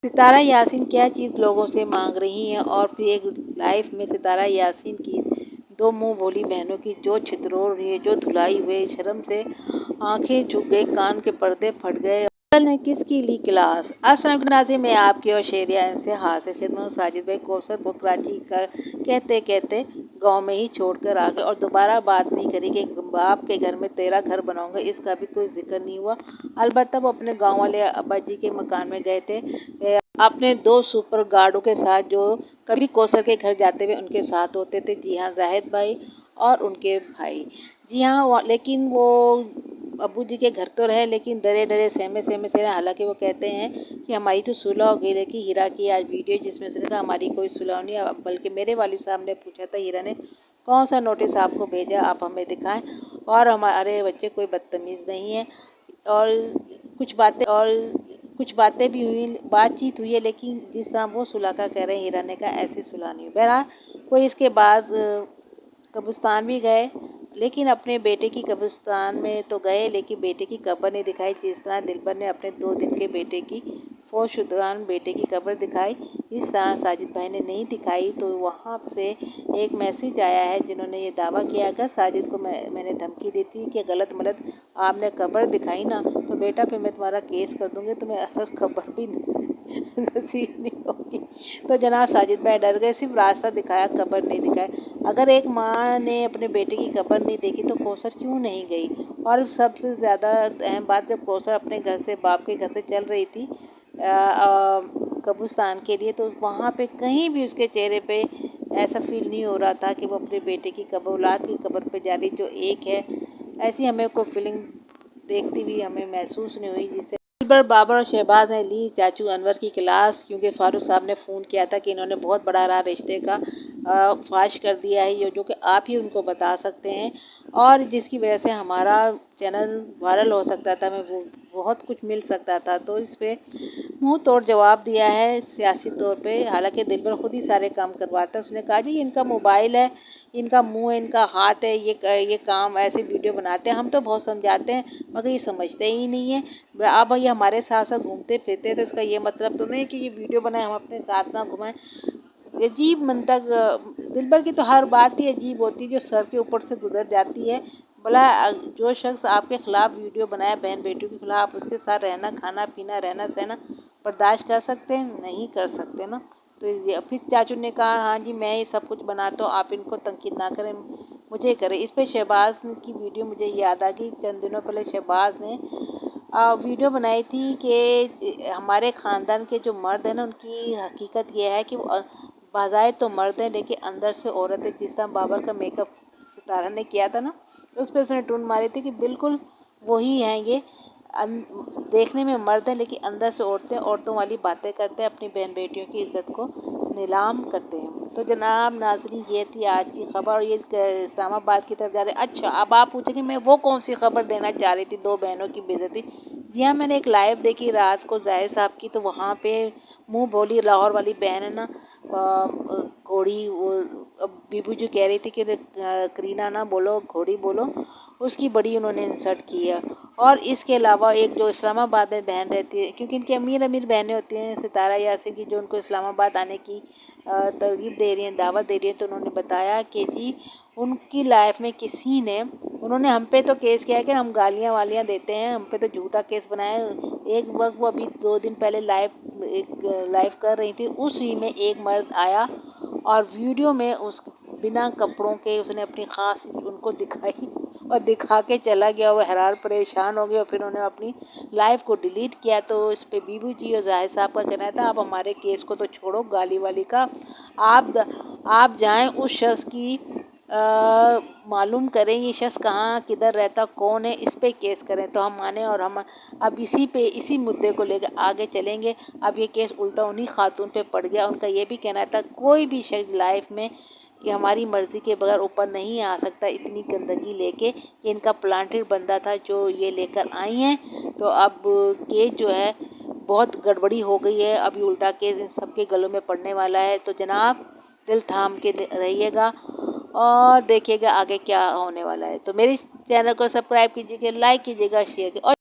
सितारा यासीन क्या चीज़ लोगों से मांग रही हैं, और फिर एक लाइफ में सितारा यासीन की दो मुंह भोली बहनों की जो छितरोड़ रही है, जो धुलाई हुए शर्म से आंखें झुक गई, कान के पर्दे फट गए। ने किसकी ली क्लास। अस्सलाम नाज़रीन, मैं आपकी और शेरिया से हासिल खिदमत साजिद भाई कौसर को कराची का कहते कहते गांव में ही छोड़कर आ गए और दोबारा बात नहीं करी कि बाप के घर में तेरा घर बनाऊंगा, इसका भी कोई जिक्र नहीं हुआ। अलबत्ता वो अपने गांव वाले अब्बा जी के मकान में गए थे अपने दो सुपर गार्डों के साथ, जो कभी कौसर के घर जाते हुए उनके साथ होते थे। जी हाँ, जाहिद भाई और उनके भाई। जी हाँ, लेकिन वो अब्बू जी के घर तो रहे, लेकिन डरे डरे सहमे सहमे से रहे। हालांकि वो कहते हैं कि हमारी तो सुलह हो गई, लेकिन हीरा की आज वीडियो जिसमें उसने कहा हमारी कोई सुलह नहीं है, बल्कि मेरे वाली साहब ने पूछा था हीरा ने कौन सा नोटिस आपको भेजा, आप हमें दिखाएं, और हमारे बच्चे कोई बदतमीज़ नहीं है। और कुछ बातें भी हुई, बातचीत हुई है, लेकिन जिस तरह वो सुलह का कह रहे हैं हीरा ने कहा ऐसी सुलह नहीं हुई। बहरहाल कोई इसके बाद कब्रिस्तान भी गए, लेकिन अपने बेटे की कब्रिस्तान में तो गए, लेकिन बेटे की कब्र नहीं दिखाई। जिस तरह दिलबर ने अपने 2 दिन के बेटे की फौशुदगान बेटे की कब्र दिखाई, इस तरह साजिद भाई ने नहीं दिखाई। तो वहाँ से एक मैसेज आया है, जिन्होंने ये दावा किया, अगर साजिद को मैंने धमकी दी थी कि गलत मलत आपने कब्र दिखाई ना तो बेटा फिर मैं तुम्हारा केस कर दूंगी, तुम्हें असल खबर भी नसीब नहीं होगी। तो जनाब साजिद भाई डर गए, सिर्फ रास्ता दिखाया, कब्र नहीं दिखाया। अगर एक माँ ने अपने बेटे की कब्र नहीं देखी तो कौसर क्यों नहीं गई। और सबसे ज़्यादा अहम बात, जब कौसर अपने घर से बाप के घर से चल रही थी कब्रिस्तान के लिए, तो वहाँ पे कहीं भी उसके चेहरे पे ऐसा फील नहीं हो रहा था कि वो अपने बेटे की कब्र, औलाद की कब्र पे जा रही जो एक है। ऐसी हमें कोई फीलिंग देखती हुई हमें महसूस नहीं हुई। जिससे दिलबर बाबर और शहबाज ने ली चाचू अनवर की क्लास, क्योंकि फारूक साहब ने फ़ोन किया था कि इन्होंने बहुत बड़ा रिश्ते का फाश कर दिया है, ये जो कि आप ही उनको बता सकते हैं, और जिसकी वजह से हमारा चैनल वायरल हो सकता था, हमें वो बहुत कुछ मिल सकता था। तो इस पर मुंह तोड़ जवाब दिया है सियासी तौर पे। हालांकि दिलबर खुद ही सारे काम करवाता है। उसने कहा जी इनका मोबाइल है, इनका मुंह है, इनका हाथ है, ये काम ऐसे वीडियो बनाते हैं, हम तो बहुत समझाते हैं मगर ये समझते ही नहीं है। आप भैया हमारे साथ साथ घूमते फिरते, तो इसका ये मतलब तो नहीं कि ये वीडियो बनाए हम अपने साथ ना घुमाएं। अजीब मंतक, दिलबर की तो हर बात ही अजीब होती है जो सर के ऊपर से गुजर जाती है। भला जो शख्स आपके खिलाफ वीडियो बनाया बहन बेटियों के खिलाफ, उसके साथ रहना खाना पीना रहना सहना बर्दाश्त कर सकते हैं? नहीं कर सकते ना। तो ये फिर चाचू ने कहा हाँ जी मैं ये सब कुछ बनाता हूँ, आप इनको तनकीद ना करें, मुझे करें। इस पर शहबाज की वीडियो मुझे याद आ गई। चंद दिनों पहले शहबाज ने वीडियो बनाई थी कि हमारे ख़ानदान के जो मर्द हैं ना, उनकी हकीकत ये है कि वो बाज़ाहिर तो मर्द हैं लेकिन अंदर से औरत है। जिस तरह बाबर का मेकअप सितारा ने किया था ना, उस पर उसने टून मारी थी कि बिल्कुल वही हैं ये। देखने में मर्द हैं लेकिन अंदर से औरतें, औरतों वाली बातें करते हैं, अपनी बहन बेटियों की इज्जत को नीलाम करते हैं। तो जनाब नाज़रीन, ये थी आज की खबर, और ये इस्लामाबाद की तरफ जा रहे। अच्छा, अब आप पूछेंगे मैं वो कौन सी खबर देना चाह रही थी, 2 बहनों की बेइज्जती। जी हाँ, मैंने एक लाइव देखी रात को जाहिद साहब की, तो वहाँ पे मुंह बोली लाहौर वाली बहन है ना, घोड़ी, वो बीबू जी कह रही थी कि करीना ना बोलो, घोड़ी बोलो, उसकी बड़ी उन्होंने इंसल्ट की है। और इसके अलावा एक जो इस्लामाबाद में बहन रहती है, क्योंकि इनकी अमीर अमीर बहनें होती हैं, सितारा यासीन की, जो उनको इस्लामाबाद आने की तरगीब दे रही हैं, दावत दे रही हैं, तो उन्होंने बताया कि जी उनकी लाइफ में किसी ने, उन्होंने हम पे तो केस किया है कि हम गालियाँ वालियाँ देते हैं, हम पे तो झूठा केस बनाया। एक वक्त वो अभी 2 दिन पहले लाइव कर रही थी, उसी में एक मर्द आया और वीडियो में उस बिना कपड़ों के उसने अपनी खास उनको दिखाई और दिखा के चला गया। वो हैरान परेशान हो गए और फिर उन्होंने अपनी लाइव को डिलीट किया। तो इस पे बीबू जी और जाहिद साहब का कहना था आप हमारे केस को तो छोड़ो गाली वाली का, आप जाएं उस शख्स की मालूम करें ये शख्स कहाँ किधर रहता कौन है, इस पे केस करें तो हम माने। और हम अब इसी मुद्दे को लेकर आगे चलेंगे। अब ये केस उल्टा उन्हीं खातून पे पड़ गया। उनका ये भी कहना था कोई भी शख्स लाइफ में कि हमारी मर्ज़ी के बगैर ऊपर नहीं आ सकता, इतनी गंदगी लेके। कि इनका प्लांटेड बंदा था जो ये लेकर आई हैं। तो अब केस जो है बहुत गड़बड़ी हो गई है, अभी उल्टा केस इन सबके गलों में पड़ने वाला है। तो जनाब दिल थाम के रहिएगा और देखिएगा आगे क्या होने वाला है। तो मेरे चैनल को सब्सक्राइब कीजिएगा, लाइक कीजिएगा, शेयर कीजिएगा।